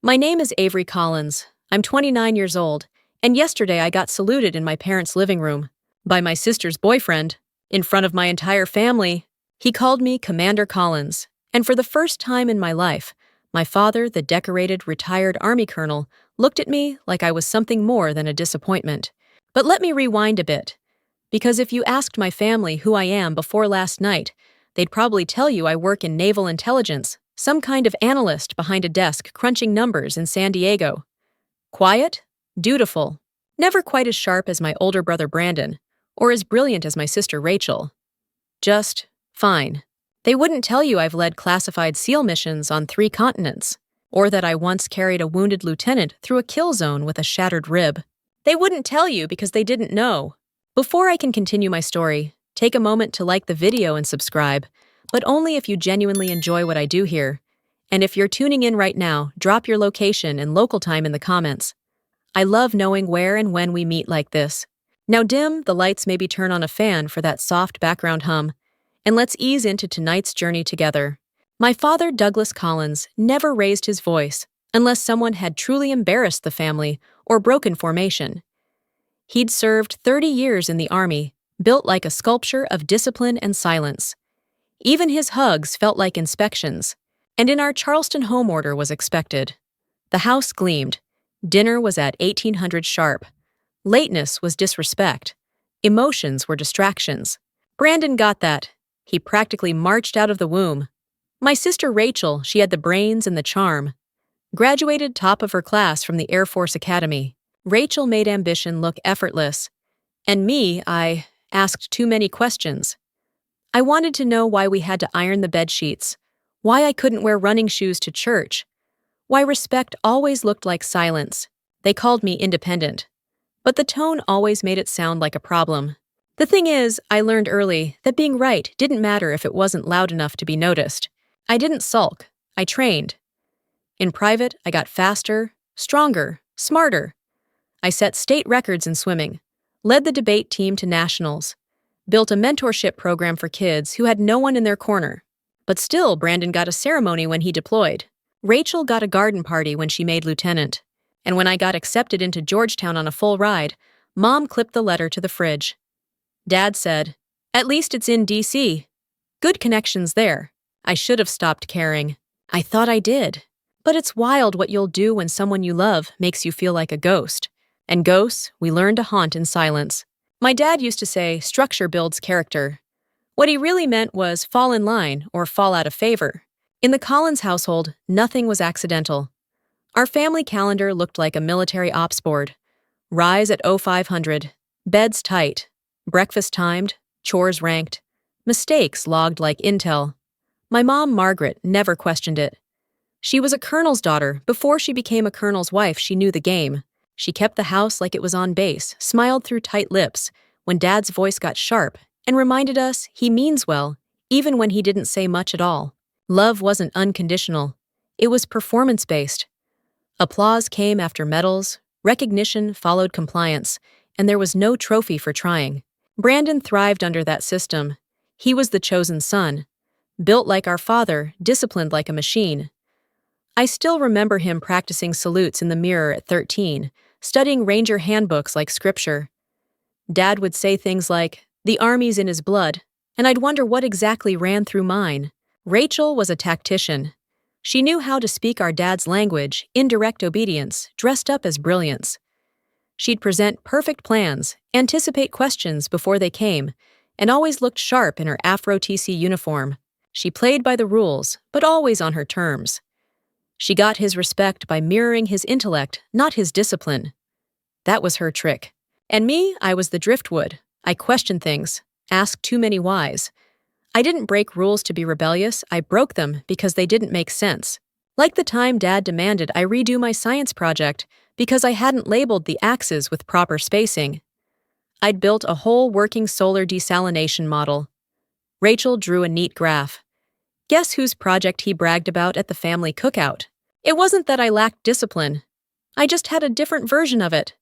My name is Avery Collins. I'm 29 years old, and yesterday I got saluted in my parents' living room by my sister's boyfriend in front of my entire family. He called me Commander Collins, and for the first time in my life, my father, the decorated retired Army colonel, looked at me like I was something more than a disappointment. But let me rewind a bit, because if you asked my family who I am before last night, they'd probably tell you I work in naval intelligence, some kind of analyst behind a desk crunching numbers in San Diego. Quiet, dutiful, never quite as sharp as my older brother Brandon, or as brilliant as my sister Rachel. Just fine. They wouldn't tell you I've led classified SEAL missions on 3 continents, or that I once carried a wounded lieutenant through a kill zone with a shattered rib. They wouldn't tell you because they didn't know. Before I can continue my story, take a moment to like the video and subscribe, but only if you genuinely enjoy what I do here. And if you're tuning in right now, drop your location and local time in the comments. I love knowing where and when we meet like this. Now dim the lights, maybe turn on a fan for that soft background hum, and let's ease into tonight's journey together. My father, Douglas Collins, never raised his voice unless someone had truly embarrassed the family or broken formation. He'd served 30 years in the Army, built like a sculpture of discipline and silence. Even his hugs felt like inspections, and in our Charleston home order was expected. The house gleamed. Dinner was at 1800 sharp. Lateness was disrespect. Emotions were distractions. Brandon got that. He practically marched out of the womb. My sister Rachel, she had the brains and the charm. Graduated top of her class from the Air Force Academy. Rachel made ambition look effortless. And me, I asked too many questions. I wanted to know why we had to iron the bed sheets, why I couldn't wear running shoes to church, why respect always looked like silence. They called me independent, but the tone always made it sound like a problem. The thing is, I learned early that being right didn't matter if it wasn't loud enough to be noticed. I didn't sulk. I trained. In private, I got faster, stronger, smarter. I set state records in swimming, led the debate team to nationals, built a mentorship program for kids who had no one in their corner. But still, Brandon got a ceremony when he deployed. Rachel got a garden party when she made lieutenant. And when I got accepted into Georgetown on a full ride, Mom clipped the letter to the fridge. Dad said, "At least it's in D.C. Good connections there." I should have stopped caring. I thought I did. But it's wild what you'll do when someone you love makes you feel like a ghost. And ghosts, we learn to haunt in silence. My dad used to say, structure builds character. What he really meant was fall in line or fall out of favor. In the Collins household, nothing was accidental. Our family calendar looked like a military ops board. Rise at 0500, beds tight, breakfast timed, chores ranked, mistakes logged like intel. My mom, Margaret, never questioned it. She was a colonel's daughter. Before she became a colonel's wife, she knew the game. She kept the house like it was on base, smiled through tight lips when Dad's voice got sharp, and reminded us he means well, even when he didn't say much at all. Love wasn't unconditional. It was performance-based. Applause came after medals, recognition followed compliance, and there was no trophy for trying. Brandon thrived under that system. He was the chosen son, built like our father, disciplined like a machine. I still remember him practicing salutes in the mirror at 13, studying Ranger handbooks like scripture. Dad would say things like, "The Army's in his blood," and I'd wonder what exactly ran through mine. Rachel was a tactician. She knew how to speak our dad's language, indirect obedience, dressed up as brilliance. She'd present perfect plans, anticipate questions before they came, and always looked sharp in her Afro TC uniform. She played by the rules, but always on her terms. She got his respect by mirroring his intellect, not his discipline. That was her trick. And me, I was the driftwood. I questioned things, asked too many whys. I didn't break rules to be rebellious, I broke them because they didn't make sense. Like the time Dad demanded I redo my science project because I hadn't labeled the axes with proper spacing. I'd built a whole working solar desalination model. Rachel drew a neat graph. Guess whose project he bragged about at the family cookout? It wasn't that I lacked discipline. I just had a different version of it.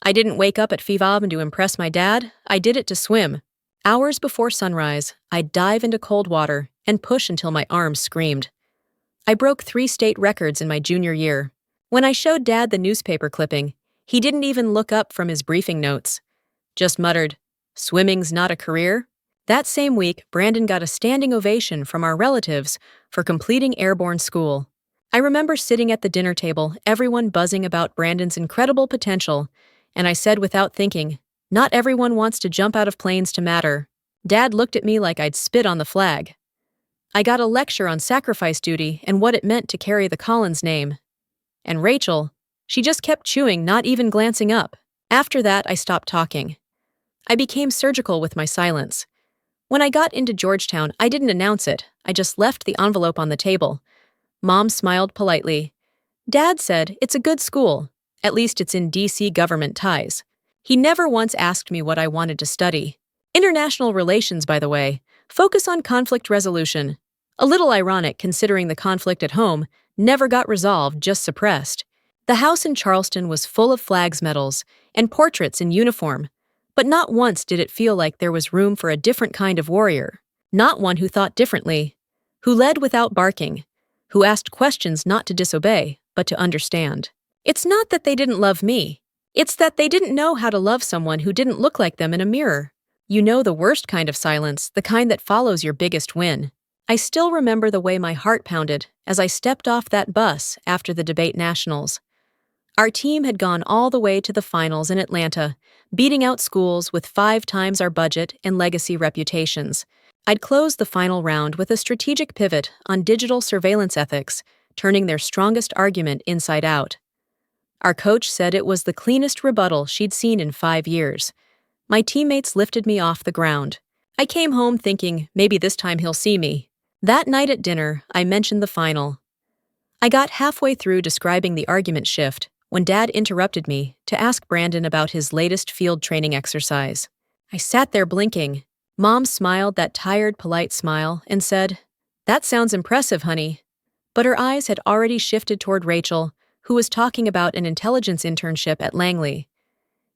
I didn't wake up at FIVAB to impress my dad, I did it to swim. Hours before sunrise, I'd dive into cold water and push until my arms screamed. I broke 3 state records in my junior year. When I showed Dad the newspaper clipping, he didn't even look up from his briefing notes. Just muttered, "Swimming's not a career?" That same week, Brandon got a standing ovation from our relatives for completing airborne school. I remember sitting at the dinner table, everyone buzzing about Brandon's incredible potential, and I said without thinking, "Not everyone wants to jump out of planes to matter." Dad looked at me like I'd spit on the flag. I got a lecture on sacrifice duty and what it meant to carry the Collins name. And Rachel, she just kept chewing, not even glancing up. After that, I stopped talking. I became surgical with my silence. When I got into Georgetown, I didn't announce it. I just left the envelope on the table. Mom smiled politely. Dad said, "It's a good school. At least it's in DC government ties." He never once asked me what I wanted to study. International relations, by the way. Focus on conflict resolution. A little ironic considering the conflict at home never got resolved, just suppressed. The house in Charleston was full of flags, medals, and portraits in uniform. But not once did it feel like there was room for a different kind of warrior. Not one who thought differently. Who led without barking. Who asked questions not to disobey, but to understand. It's not that they didn't love me. It's that they didn't know how to love someone who didn't look like them in a mirror. You know, the worst kind of silence, the kind that follows your biggest win. I still remember the way my heart pounded as I stepped off that bus after the debate nationals. Our team had gone all the way to the finals in Atlanta, beating out schools with 5 times our budget and legacy reputations. I'd closed the final round with a strategic pivot on digital surveillance ethics, turning their strongest argument inside out. Our coach said it was the cleanest rebuttal she'd seen in 5 years. My teammates lifted me off the ground. I came home thinking, maybe this time he'll see me. That night at dinner, I mentioned the final. I got halfway through describing the argument shift when Dad interrupted me to ask Brandon about his latest field training exercise. I sat there blinking. Mom smiled that tired, polite smile and said, "That sounds impressive, honey." But her eyes had already shifted toward Rachel, who was talking about an intelligence internship at Langley.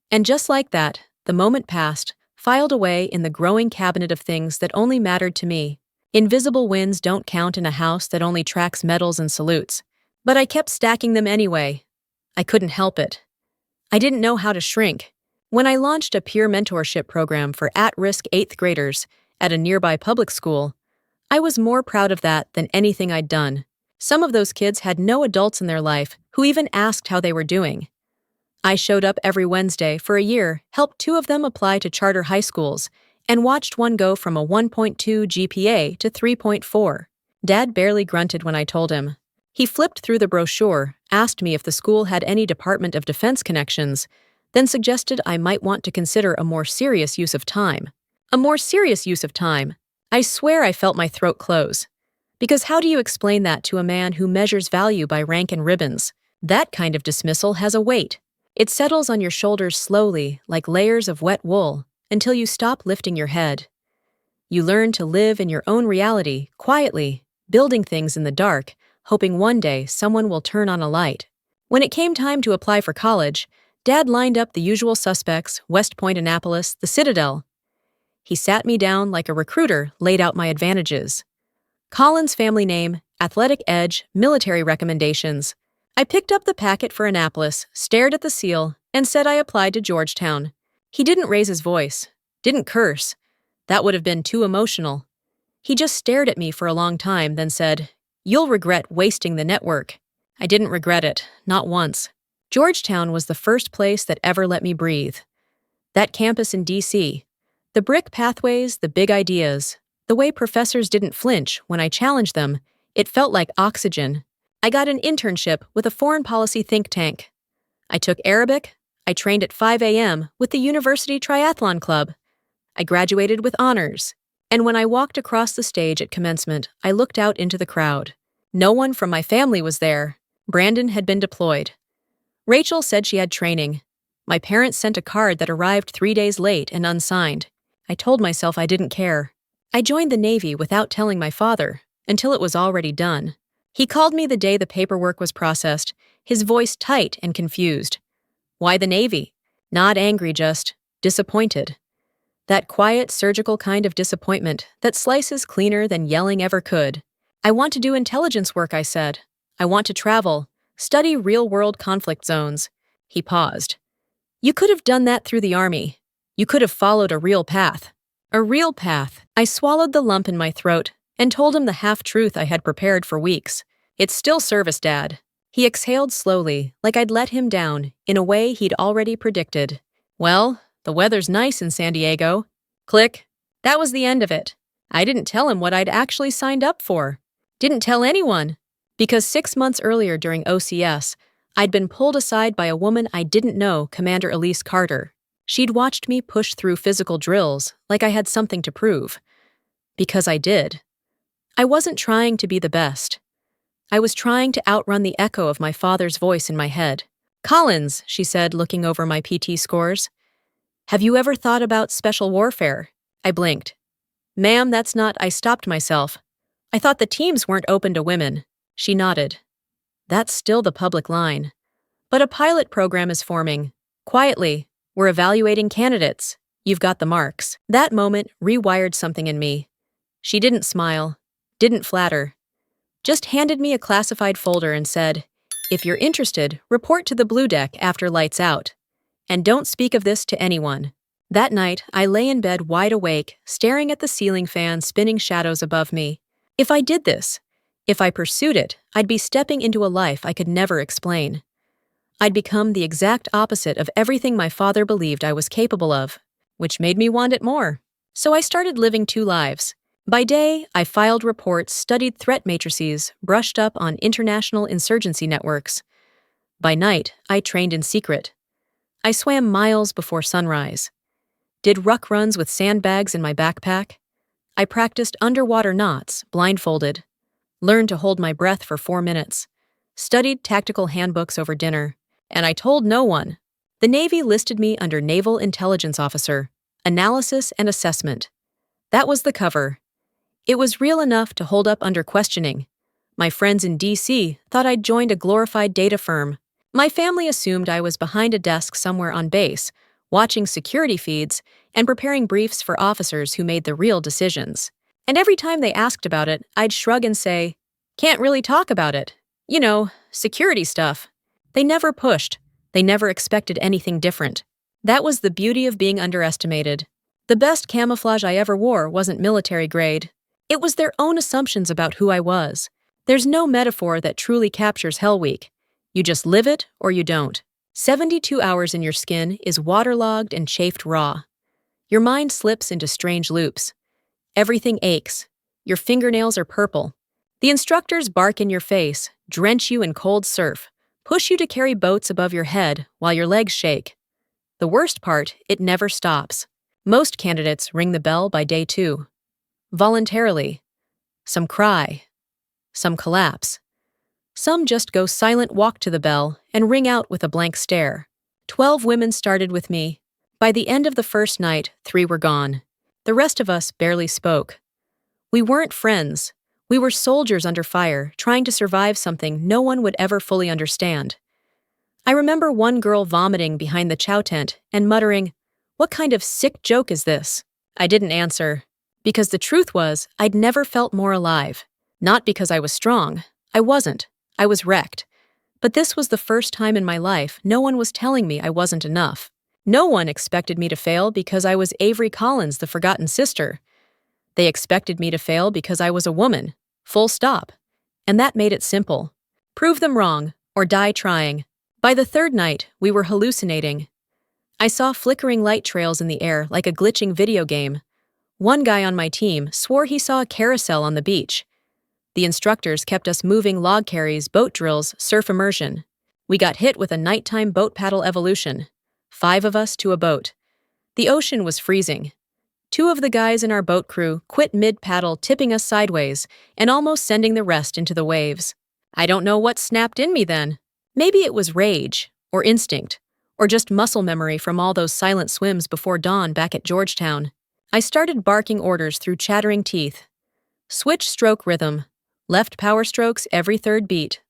And just like that, the moment passed, filed away in the growing cabinet of things that only mattered to me. Invisible wins don't count in a house that only tracks medals and salutes. But I kept stacking them anyway. I couldn't help it. I didn't know how to shrink. When I launched a peer mentorship program for at-risk 8th graders at a nearby public school, I was more proud of that than anything I'd done. Some of those kids had no adults in their life who even asked how they were doing. I showed up every Wednesday for a year, helped 2 of them apply to charter high schools, and watched one go from a 1.2 GPA to 3.4. Dad barely grunted when I told him. He flipped through the brochure, asked me if the school had any Department of Defense connections, then suggested I might want to consider a more serious use of time. A more serious use of time. I swear I felt my throat close. Because how do you explain that to a man who measures value by rank and ribbons? That kind of dismissal has a weight. It settles on your shoulders slowly, like layers of wet wool, until you stop lifting your head. You learn to live in your own reality, quietly, building things in the dark, hoping one day someone will turn on a light. When it came time to apply for college, Dad lined up the usual suspects, West Point, Annapolis, the Citadel. He sat me down like a recruiter, laid out my advantages. Collins' family name, athletic edge, military recommendations. I picked up the packet for Annapolis, stared at the seal, and said I applied to Georgetown. He didn't raise his voice, didn't curse. That would have been too emotional. He just stared at me for a long time, then said, "You'll regret wasting the network." I didn't regret it, not once. Georgetown was the first place that ever let me breathe. That campus in DC. The brick pathways, the big ideas. The way professors didn't flinch when I challenged them, it felt like oxygen. I got an internship with a foreign policy think tank. I took Arabic. I trained at 5 a.m. with the University Triathlon Club. I graduated with honors. And when I walked across the stage at commencement, I looked out into the crowd. No one from my family was there. Brandon had been deployed. Rachel said she had training. My parents sent a card that arrived 3 days late and unsigned. I told myself I didn't care. I joined the Navy without telling my father, until it was already done. He called me the day the paperwork was processed, his voice tight and confused. Why the Navy? Not angry, just disappointed. That quiet, surgical kind of disappointment that slices cleaner than yelling ever could. I want to do intelligence work, I said. I want to travel, Study real-world conflict zones. He paused. You could have done that through the army. You could have followed a real path. A real path. I swallowed the lump in my throat and told him the half-truth I had prepared for weeks. It's still service, Dad. He exhaled slowly, like I'd let him down, in a way he'd already predicted. Well, the weather's nice in San Diego. Click. That was the end of it. I didn't tell him what I'd actually signed up for. Didn't tell anyone. Because 6 months earlier during OCS, I'd been pulled aside by a woman I didn't know, Commander Elise Carter. She'd watched me push through physical drills like I had something to prove. Because I did. I wasn't trying to be the best. I was trying to outrun the echo of my father's voice in my head. Collins, she said, looking over my PT scores. Have you ever thought about special warfare? I blinked. Ma'am, that's not. I stopped myself. I thought the teams weren't open to women. She nodded. That's still the public line. But a pilot program is forming. Quietly, we're evaluating candidates. You've got the marks. That moment rewired something in me. She didn't smile, didn't flatter. Just handed me a classified folder and said, if you're interested, report to the Blue Deck after lights out. And don't speak of this to anyone. That night, I lay in bed wide awake, staring at the ceiling fan spinning shadows above me. If I did this, if I pursued it, I'd be stepping into a life I could never explain. I'd become the exact opposite of everything my father believed I was capable of, which made me want it more. So I started living two lives. By day, I filed reports, studied threat matrices, brushed up on international insurgency networks. By night, I trained in secret. I swam miles before sunrise. Did ruck runs with sandbags in my backpack. I practiced underwater knots, blindfolded. Learned to hold my breath for 4 minutes. Studied tactical handbooks over dinner. And I told no one. The Navy listed me under Naval Intelligence Officer, Analysis and Assessment. That was the cover. It was real enough to hold up under questioning. My friends in D.C. thought I'd joined a glorified data firm. My family assumed I was behind a desk somewhere on base, watching security feeds and preparing briefs for officers who made the real decisions. And every time they asked about it, I'd shrug and say, can't really talk about it. You know, security stuff. They never pushed. They never expected anything different. That was the beauty of being underestimated. The best camouflage I ever wore wasn't military grade. It was their own assumptions about who I was. There's no metaphor that truly captures Hell Week. You just live it or you don't. 72 hours in your skin is waterlogged and chafed raw. Your mind slips into strange loops. Everything aches. Your fingernails are purple. The instructors bark in your face, drench you in cold surf, push you to carry boats above your head while your legs shake. The worst part, it never stops. Most candidates ring the bell by day 2. Voluntarily. Some cry. Some collapse. Some just go silent, walk to the bell, and ring out with a blank stare. 12 women started with me. By the end of the first night, 3 were gone. The rest of us barely spoke. We weren't friends. We were soldiers under fire, trying to survive something no one would ever fully understand. I remember one girl vomiting behind the chow tent and muttering, "What kind of sick joke is this?" I didn't answer, because the truth was I'd never felt more alive. Not because I was strong. I wasn't. I was wrecked. But this was the first time in my life no one was telling me I wasn't enough. No one expected me to fail because I was Avery Collins, the forgotten sister. They expected me to fail because I was a woman. Full stop. And that made it simple. Prove them wrong, or die trying. By the third night, we were hallucinating. I saw flickering light trails in the air like a glitching video game. One guy on my team swore he saw a carousel on the beach. The instructors kept us moving log carries, boat drills, surf immersion. We got hit with a nighttime boat paddle evolution. 5 of us to a boat. The ocean was freezing. 2 of the guys in our boat crew quit mid-paddle, tipping us sideways and almost sending the rest into the waves. I don't know what snapped in me then. Maybe it was rage, or instinct, or just muscle memory from all those silent swims before dawn back at Georgetown. I started barking orders through chattering teeth. Switch stroke rhythm. Left power strokes every 3rd beat.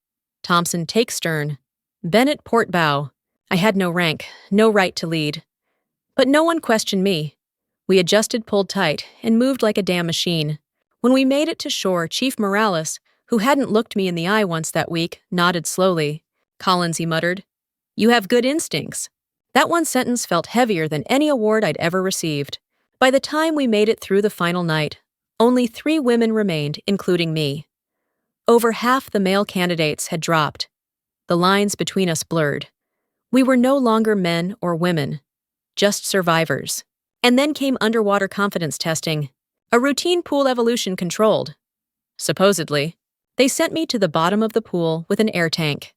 Thompson take stern. Bennett port bow. I had no rank, no right to lead. But no one questioned me. We adjusted, pulled tight, and moved like a damn machine. When we made it to shore, Chief Morales, who hadn't looked me in the eye once that week, nodded slowly. Collins, he muttered. You have good instincts. That one sentence felt heavier than any award I'd ever received. By the time we made it through the final night, only 3 women remained, including me. Over half the male candidates had dropped. The lines between us blurred. We were no longer men or women, just survivors. And then came underwater confidence testing, a routine pool evolution controlled. Supposedly, they sent me to the bottom of the pool with an air tank.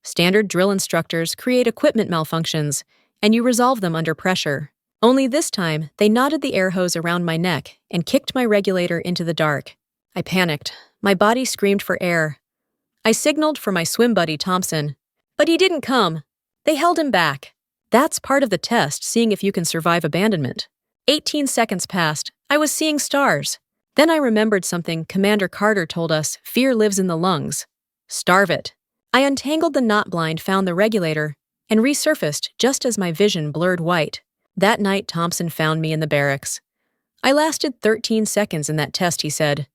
Standard drill instructors create equipment malfunctions, and you resolve them under pressure. Only this time, they knotted the air hose around my neck and kicked my regulator into the dark. I panicked. My body screamed for air. I signaled for my swim buddy Thompson, but he didn't come. They held him back. That's part of the test, seeing if you can survive abandonment. 18 seconds passed. I was seeing stars. Then I remembered something Commander Carter told us: fear lives in the lungs. Starve it. I untangled the knot blind, found the regulator, and resurfaced just as my vision blurred white. That night, Thompson found me in the barracks. I lasted 13 seconds in that test, he said.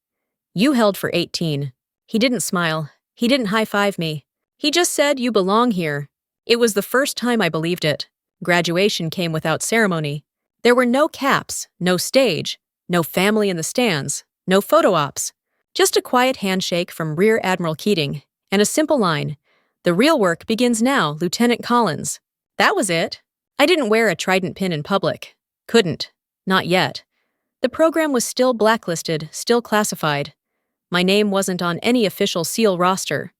You held for 18. He didn't smile. He didn't high-five me. He just said, you belong here. It was the first time I believed it. Graduation came without ceremony. There were no caps, no stage, no family in the stands, no photo ops. Just a quiet handshake from Rear Admiral Keating and a simple line, "The real work begins now, Lieutenant Collins." That was it. I didn't wear a trident pin in public. Couldn't. Not yet. The program was still blacklisted, still classified. My name wasn't on any official SEAL roster.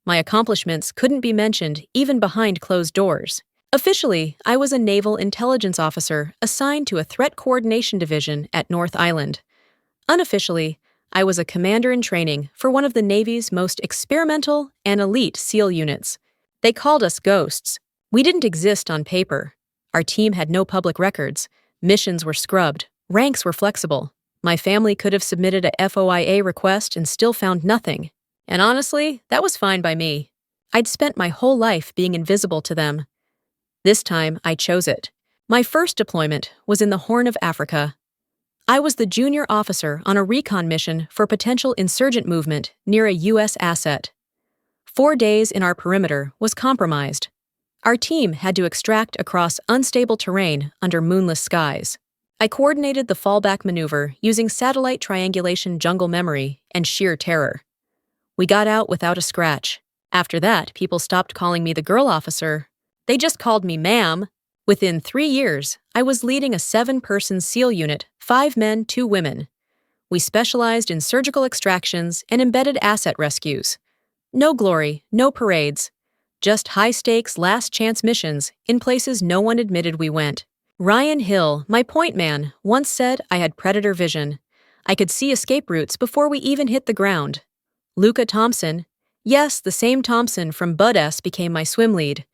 My accomplishments couldn't be mentioned even behind closed doors. Officially, I was a naval intelligence officer assigned to a threat coordination division at North Island. Unofficially, I was a commander in training for one of the Navy's most experimental and elite SEAL units. They called us ghosts. We didn't exist on paper. Our team had no public records. Missions were scrubbed. Ranks were flexible. My family could have submitted a FOIA request and still found nothing. And honestly, that was fine by me. I'd spent my whole life being invisible to them. This time, I chose it. My first deployment was in the Horn of Africa. I was the junior officer on a recon mission for potential insurgent movement near a U.S. asset. 4 days in our perimeter was compromised. Our team had to extract across unstable terrain under moonless skies. I coordinated the fallback maneuver using satellite triangulation, jungle memory, and sheer terror. We got out without a scratch. After that, people stopped calling me the girl officer. They just called me ma'am. Within 3 years, I was leading a 7-person SEAL unit, 5 men, 2 women. We specialized in surgical extractions and embedded asset rescues. No glory, no parades. Just high-stakes, last-chance missions in places no one admitted we went. Ryan Hill, my point man, once said I had predator vision. I could see escape routes before we even hit the ground. Luca Thompson, yes, the same Thompson from Bud S, became my swim lead.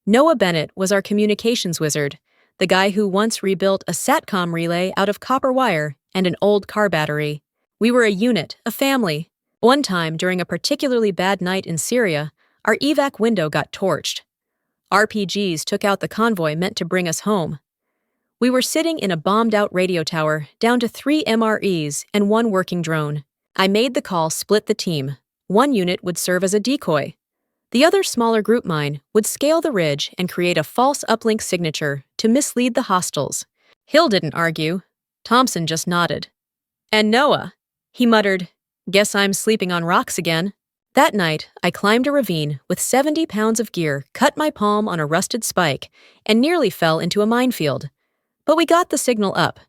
Noah Bennett was our communications wizard, the guy who once rebuilt a SATCOM relay out of copper wire and an old car battery. We were a unit, a family. One time, during a particularly bad night in Syria, our evac window got torched. RPGs took out the convoy meant to bring us home. We were sitting in a bombed-out radio tower, down to 3 MREs and 1 working drone. I made the call, split the team. 1 unit would serve as a decoy. The other smaller group mine would scale the ridge and create a false uplink signature to mislead the hostiles. Hill didn't argue. Thompson just nodded. And Noah, he muttered, "Guess I'm sleeping on rocks again." That night, I climbed a ravine with 70 pounds of gear, cut my palm on a rusted spike, and nearly fell into a minefield. But we got the signal up.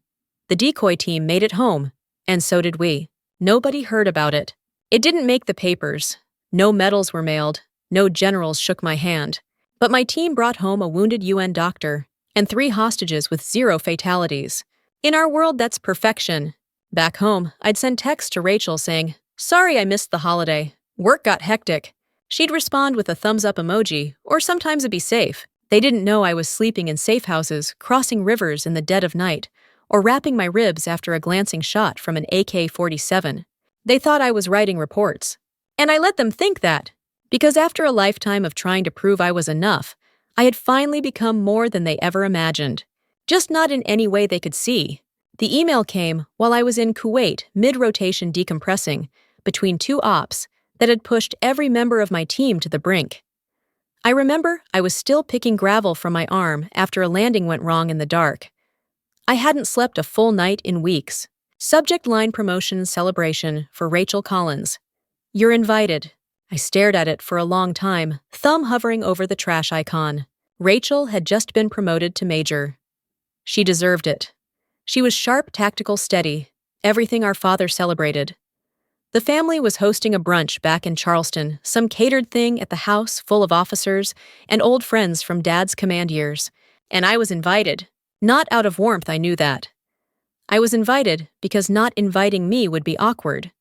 The decoy team made it home, and so did we. Nobody heard about it. It didn't make the papers. No medals were mailed. No generals shook my hand. But my team brought home a wounded UN doctor and 3 hostages with 0 fatalities. In our world, that's perfection. Back home, I'd send texts to Rachel saying, "Sorry I missed the holiday. Work got hectic." She'd respond with a thumbs-up emoji, or sometimes a be safe. They didn't know I was sleeping in safe houses, crossing rivers in the dead of night, or wrapping my ribs after a glancing shot from an AK-47. They thought I was writing reports. And I let them think that, because after a lifetime of trying to prove I was enough, I had finally become more than they ever imagined. Just not in any way they could see. The email came while I was in Kuwait, mid-rotation decompressing, between 2 ops that had pushed every member of my team to the brink. I remember I was still picking gravel from my arm after a landing went wrong in the dark. I hadn't slept a full night in weeks. Subject line promotion celebration for Rachel Collins. You're invited. I stared at it for a long time, thumb hovering over the trash icon. Rachel had just been promoted to major. She deserved it. She was sharp, tactical, steady, everything our father celebrated. The family was hosting a brunch back in Charleston, some catered thing at the house full of officers and old friends from Dad's command years. And I was invited. Not out of warmth, I knew that. I was invited because not inviting me would be awkward.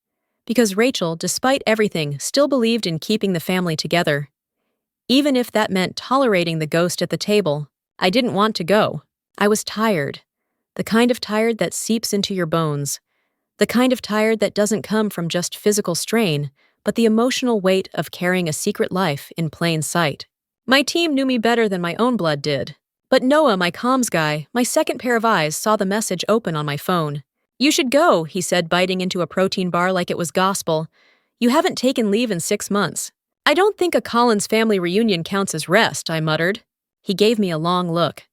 Because Rachel, despite everything, still believed in keeping the family together. Even if that meant tolerating the ghost at the table, I didn't want to go. I was tired. The kind of tired that seeps into your bones. The kind of tired that doesn't come from just physical strain, but the emotional weight of carrying a secret life in plain sight. My team knew me better than my own blood did. But Noah, my comms guy, my second pair of eyes, saw the message open on my phone. You should go, he said, biting into a protein bar like it was gospel. You haven't taken leave in 6 months. I don't think a Collins family reunion counts as rest, I muttered. He gave me a long look.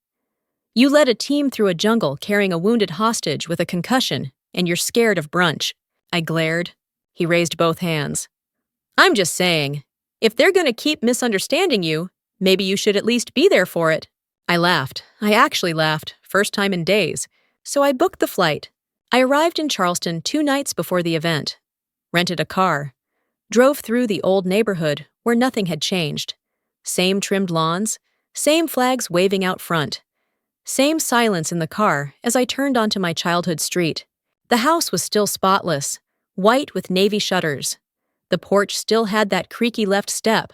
You led a team through a jungle carrying a wounded hostage with a concussion, and you're scared of brunch. I glared. He raised both hands. I'm just saying, if they're going to keep misunderstanding you, maybe you should at least be there for it. I laughed. I actually laughed, first time in days. So I booked the flight. I arrived in Charleston 2 nights before the event. Rented a car. Drove through the old neighborhood where nothing had changed. Same trimmed lawns, same flags waving out front. Same silence in the car as I turned onto my childhood street. The house was still spotless, white with navy shutters. The porch still had that creaky left step.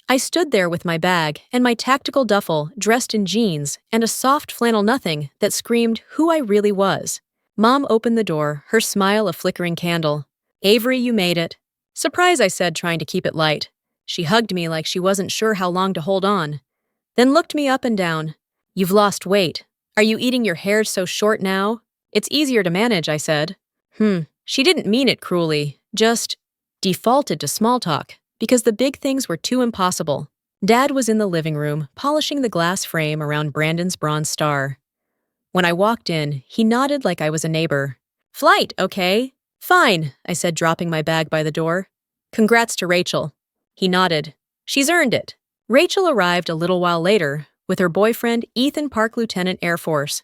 I stood there with my bag and my tactical duffel dressed in jeans and a soft flannel nothing that screamed who I really was. Mom opened the door, her smile a flickering candle. Avery, you made it. Surprise, I said, trying to keep it light. She hugged me like she wasn't sure how long to hold on. Then looked me up and down. You've lost weight. Are you eating your hair so short now? It's easier to manage, I said. She didn't mean it cruelly, just defaulted to small talk, because the big things were too impossible. Dad was in the living room, polishing the glass frame around Brandon's bronze star. When I walked in, he nodded like I was a neighbor. Flight, okay? Fine, I said, dropping my bag by the door. Congrats to Rachel. He nodded. She's earned it. Rachel arrived a little while later, with her boyfriend, Ethan Park Lieutenant Air Force.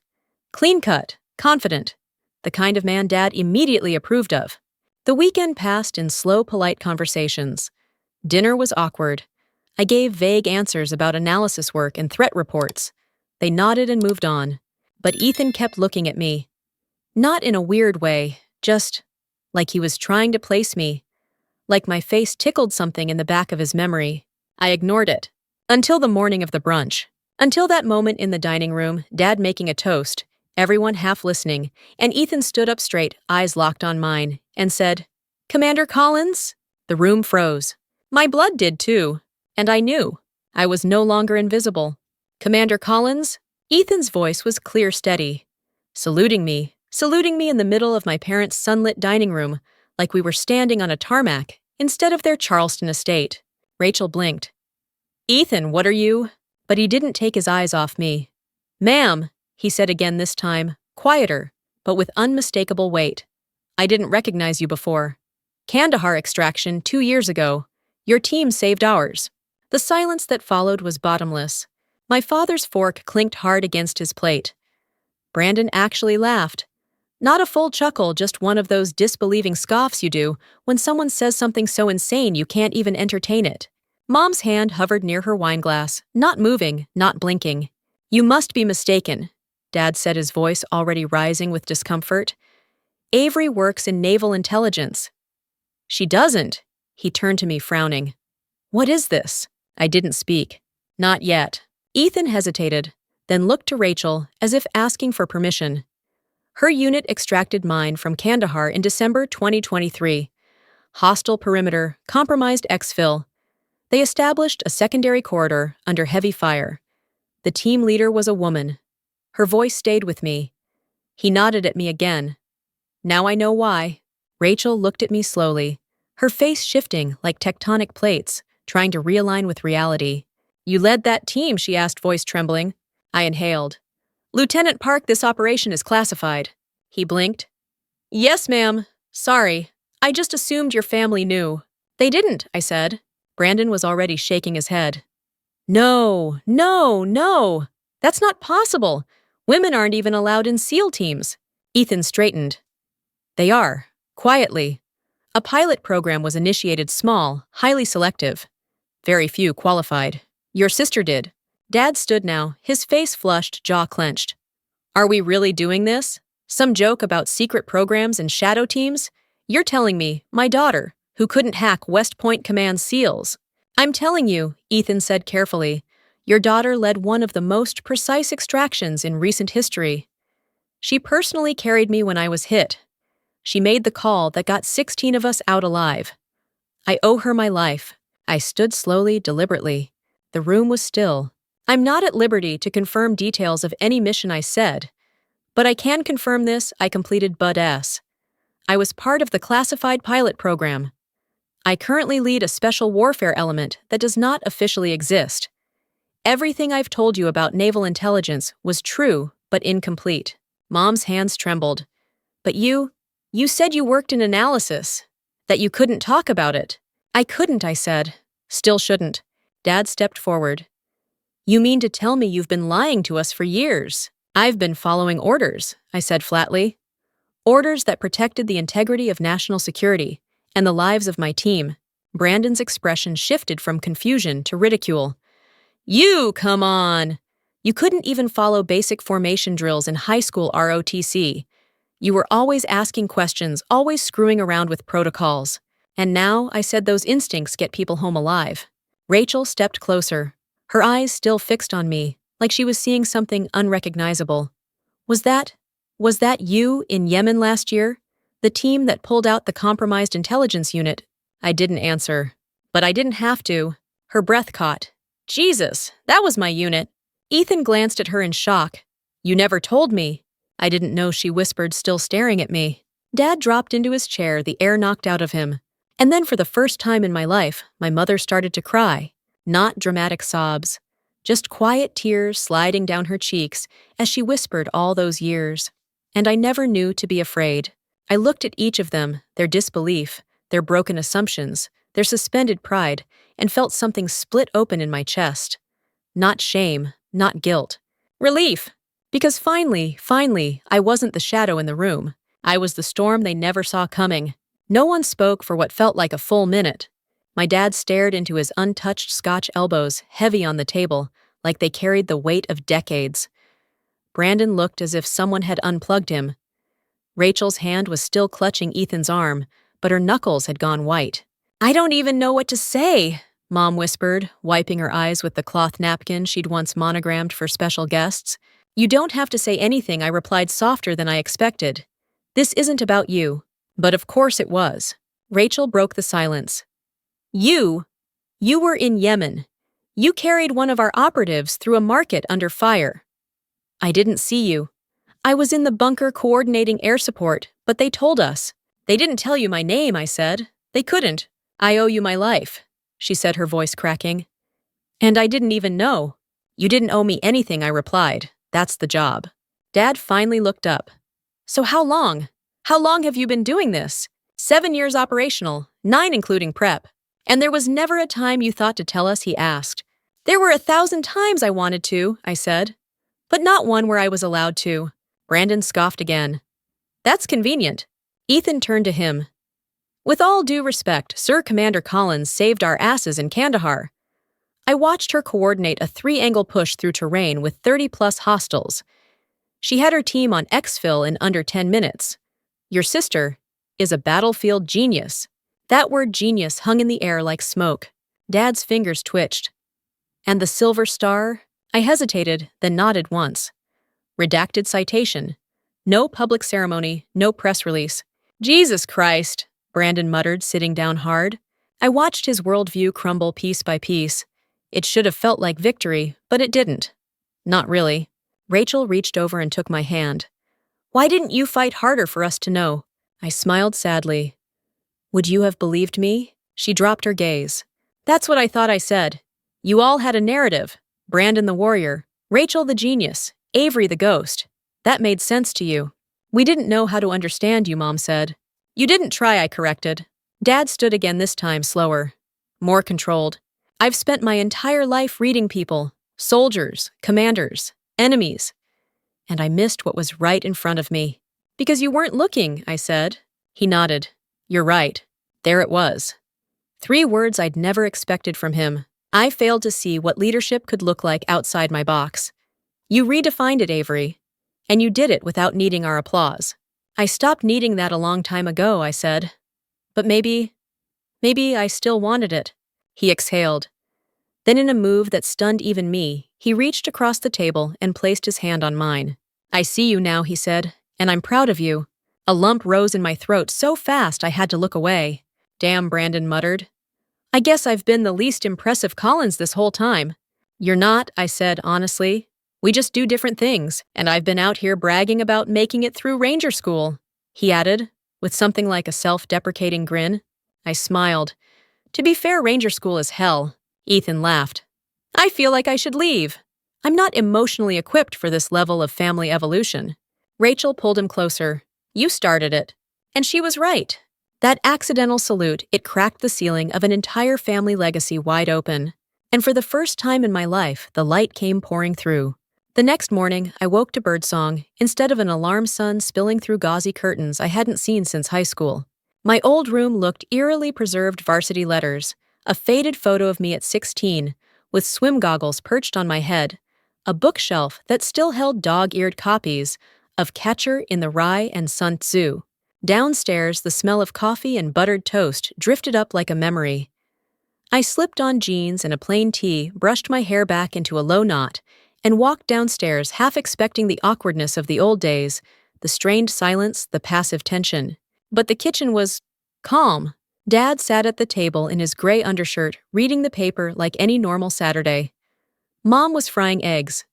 Clean-cut. Confident. The kind of man Dad immediately approved of. The weekend passed in slow, polite conversations. Dinner was awkward. I gave vague answers about analysis work and threat reports. They nodded and moved on. But Ethan kept looking at me. Not in a weird way, just like he was trying to place me. Like my face tickled something in the back of his memory. I ignored it. Until the morning of the brunch. Until that moment in the dining room, Dad making a toast, everyone half listening, and Ethan stood up straight, eyes locked on mine, and said, Commander Collins? The room froze. My blood did too, and I knew. I was no longer invisible. Commander Collins? Ethan's voice was clear, steady. Saluting me in the middle of my parents' sunlit dining room, like we were standing on a tarmac instead of their Charleston estate. Rachel blinked. Ethan, what are you? But he didn't take his eyes off me. Ma'am, he said again this time, quieter, but with unmistakable weight. I didn't recognize you before. Kandahar extraction 2 years ago. Your team saved ours. The silence that followed was bottomless. My father's fork clinked hard against his plate. Brandon actually laughed. Not a full chuckle, just one of those disbelieving scoffs you do when someone says something so insane you can't even entertain it. Mom's hand hovered near her wineglass, not moving, not blinking. You must be mistaken, Dad said, his voice already rising with discomfort. Avery works in naval intelligence. She doesn't. He turned to me, frowning. What is this? I didn't speak. Not yet. Ethan hesitated, then looked to Rachel as if asking for permission. Her unit extracted mine from Kandahar in December 2023. Hostile perimeter, compromised exfil. They established a secondary corridor under heavy fire. The team leader was a woman. Her voice stayed with me. He nodded at me again. Now I know why. Rachel looked at me slowly, her face shifting like tectonic plates, trying to realign with reality. You led that team, she asked, voice trembling. I inhaled. Lieutenant Park, this operation is classified. He blinked. Yes, ma'am. Sorry. I just assumed your family knew. They didn't, I said. Brandon was already shaking his head. No, no, no. That's not possible. Women aren't even allowed in SEAL teams. Ethan straightened. They are, quietly. A pilot program was initiated small, highly selective. Very few qualified. Your sister did. Dad stood now, his face flushed, jaw clenched. Are we really doing this? Some joke about secret programs and shadow teams? You're telling me, my daughter, who couldn't hack West Point Command SEALs. I'm telling you, Ethan said carefully, your daughter led one of the most precise extractions in recent history. She personally carried me when I was hit. She made the call that got 16 of us out alive. I owe her my life. I stood slowly, deliberately. The room was still. I'm not at liberty to confirm details of any mission I said, but I can confirm this: I completed Bud S. I was part of the classified pilot program. I currently lead a special warfare element that does not officially exist. Everything I've told you about naval intelligence was true, but incomplete. Mom's hands trembled. But you said you worked in analysis, that you couldn't talk about it. I couldn't, I said. Still shouldn't. Dad stepped forward. You mean to tell me you've been lying to us for years? I've been following orders, I said flatly. Orders that protected the integrity of national security and the lives of my team. Brandon's expression shifted from confusion to ridicule. You, come on! You couldn't even follow basic formation drills in high school ROTC. You were always asking questions, always screwing around with protocols. And now, I said, those instincts get people home alive. Rachel stepped closer, her eyes still fixed on me, like she was seeing something unrecognizable. Was that you in Yemen last year? The team that pulled out the compromised intelligence unit? I didn't answer. But I didn't have to. Her breath caught. Jesus, that was my unit. Ethan glanced at her in shock. You never told me. I didn't know, she whispered, still staring at me. Dad dropped into his chair, the air knocked out of him. And then for the first time in my life, my mother started to cry. Not dramatic sobs. Just quiet tears sliding down her cheeks as she whispered all those years. And I never knew to be afraid. I looked at each of them, their disbelief, their broken assumptions, their suspended pride, and felt something split open in my chest. Not shame, not guilt. Relief! Because finally, I wasn't the shadow in the room. I was the storm they never saw coming. No one spoke for what felt like a full minute. My dad stared into his untouched Scotch elbows, heavy on the table, like they carried the weight of decades. Brandon looked as if someone had unplugged him. Rachel's hand was still clutching Ethan's arm, but her knuckles had gone white. I don't even know what to say, Mom whispered, wiping her eyes with the cloth napkin she'd once monogrammed for special guests. You don't have to say anything, I replied, softer than I expected. This isn't about you. But of course it was. Rachel broke the silence. You were in Yemen. You carried one of our operatives through a market under fire. I didn't see you. I was in the bunker coordinating air support, but they told us. They didn't tell you my name, I said. They couldn't. I owe you my life, she said, her voice cracking. And I didn't even know. You didn't owe me anything, I replied. That's the job. Dad finally looked up. So how long? How long have you been doing this? 7 years operational, 9 including prep. And there was never a time you thought to tell us, he asked. There were 1,000 times I wanted to, I said. But not one where I was allowed to. Brandon scoffed again. That's convenient. Ethan turned to him. With all due respect, Sir Commander Collins saved our asses in Kandahar. I watched her coordinate a 3-angle push through terrain with 30-plus hostiles. She had her team on exfil in under 10 minutes. Your sister is a battlefield genius. That word genius hung in the air like smoke. Dad's fingers twitched. And the Silver Star? I hesitated, then nodded once. Redacted citation. No public ceremony, no press release. Jesus Christ, Brandon muttered, sitting down hard. I watched his worldview crumble piece by piece. It should have felt like victory, but it didn't. Not really. Rachel reached over and took my hand. Why didn't you fight harder for us to know? I smiled sadly. Would you have believed me? She dropped her gaze. That's what I thought I said. You all had a narrative. Brandon the warrior, Rachel the genius, Avery the ghost. That made sense to you. We didn't know how to understand you, Mom said. You didn't try, I corrected. Dad stood again, this time slower, more controlled. I've spent my entire life reading people, soldiers, commanders, enemies, and I missed what was right in front of me. Because you weren't looking, I said. He nodded. You're right. There it was. 3 words I'd never expected from him. I failed to see what leadership could look like outside my box. You redefined it, Avery. And you did it without needing our applause. I stopped needing that a long time ago, I said. But maybe I still wanted it. He exhaled. Then in a move that stunned even me, he reached across the table and placed his hand on mine. I see you now, he said, and I'm proud of you. A lump rose in my throat so fast I had to look away. Damn, Brandon muttered. I guess I've been the least impressive Collins this whole time. You're not, I said honestly. We just do different things, and I've been out here bragging about making it through Ranger School, he added, with something like a self-deprecating grin. I smiled. To be fair, Ranger School is hell. Ethan laughed. I feel like I should leave. I'm not emotionally equipped for this level of family evolution. Rachel pulled him closer. You started it. And she was right. That accidental salute, it cracked the ceiling of an entire family legacy wide open. And for the first time in my life, the light came pouring through. The next morning, I woke to birdsong instead of an alarm sun spilling through gauzy curtains I hadn't seen since high school. My old room looked eerily preserved varsity letters, a faded photo of me at 16, with swim goggles perched on my head, a bookshelf that still held dog-eared copies of Catcher in the Rye and Sun Tzu. Downstairs, the smell of coffee and buttered toast drifted up like a memory. I slipped on jeans and a plain tee, brushed my hair back into a low knot, and walked downstairs half expecting the awkwardness of the old days, the strained silence, the passive tension. But the kitchen was calm. Dad sat at the table in his gray undershirt, reading the paper like any normal Saturday. Mom was frying eggs.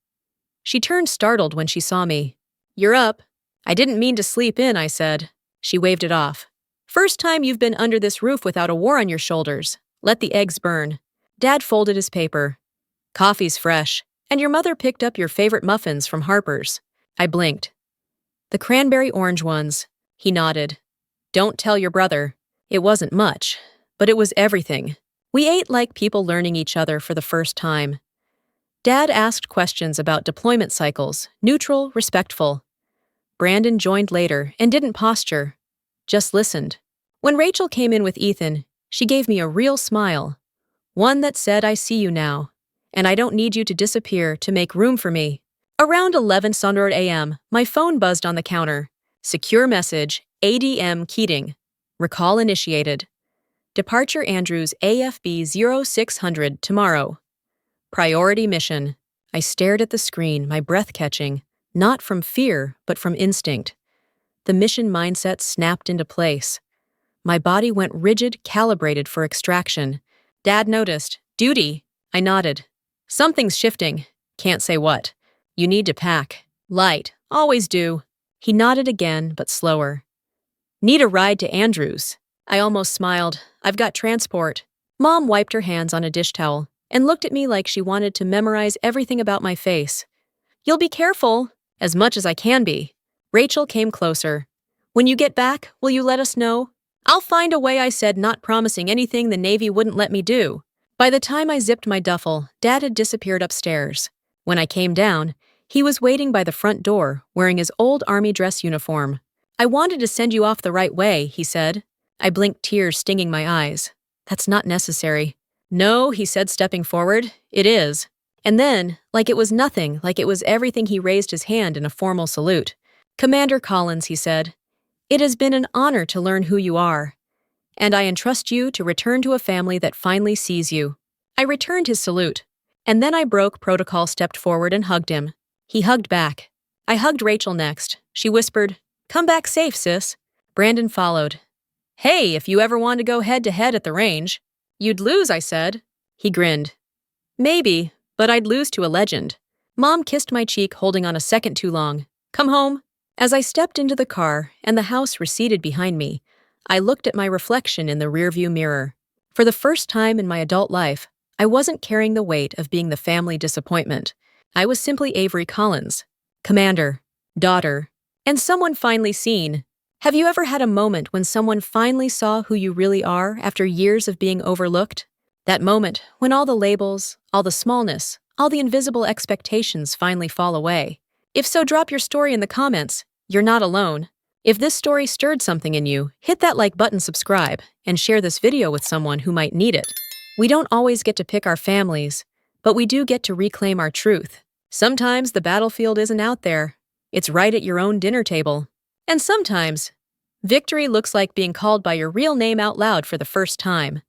She turned startled when she saw me. You're up. I didn't mean to sleep in, I said. She waved it off. First time you've been under this roof without a war on your shoulders. Let the eggs burn. Dad folded his paper. Coffee's fresh. And your mother picked up your favorite muffins from Harper's. I blinked. The cranberry orange ones. He nodded. Don't tell your brother. It wasn't much, but it was everything. We ate like people learning each other for the first time. Dad asked questions about deployment cycles, neutral, respectful. Brandon joined later and didn't posture, just listened. When Rachel came in with Ethan, she gave me a real smile. One that said, I see you now. And I don't need you to disappear to make room for me. Around 11:00 a.m., my phone buzzed on the counter. Secure message, ADM Keating. Recall initiated. Departure Andrews AFB 0600 tomorrow. Priority mission. I stared at the screen, my breath catching, not from fear, but from instinct. The mission mindset snapped into place. My body went rigid, calibrated for extraction. Dad noticed. Duty. I nodded. Something's shifting. Can't say what. You need to pack. Light. Always do. He nodded again, but slower. Need a ride to Andrews. I almost smiled. I've got transport. Mom wiped her hands on a dish towel and looked at me like she wanted to memorize everything about my face. You'll be careful. As much as I can be. Rachel came closer. When you get back, will you let us know? I'll find a way, I said, not promising anything the Navy wouldn't let me do. By the time I zipped my duffel, Dad had disappeared upstairs. When I came down, he was waiting by the front door, wearing his old army dress uniform. I wanted to send you off the right way, he said. I blinked, tears stinging my eyes. That's not necessary. No, he said, stepping forward. It is. And then, like it was nothing, like it was everything, he raised his hand in a formal salute. Commander Collins, he said, it has been an honor to learn who you are. And I entrust you to return to a family that finally sees you. I returned his salute. And then I broke protocol, stepped forward and hugged him. He hugged back. I hugged Rachel next. She whispered, come back safe, sis. Brandon followed. Hey, if you ever want to go head-to-head at the range. You'd lose, I said. He grinned. Maybe, but I'd lose to a legend. Mom kissed my cheek, holding on a second too long. Come home. As I stepped into the car and the house receded behind me, I looked at my reflection in the rearview mirror. For the first time in my adult life, I wasn't carrying the weight of being the family disappointment. I was simply Avery Collins, commander, daughter, and someone finally seen. Have you ever had a moment when someone finally saw who you really are after years of being overlooked? That moment when all the labels, all the smallness, all the invisible expectations finally fall away. If so, drop your story in the comments. You're not alone. If this story stirred something in you, hit that like button, subscribe, and share this video with someone who might need it. We don't always get to pick our families, but we do get to reclaim our truth. Sometimes the battlefield isn't out there. It's right at your own dinner table. And sometimes, victory looks like being called by your real name out loud for the first time.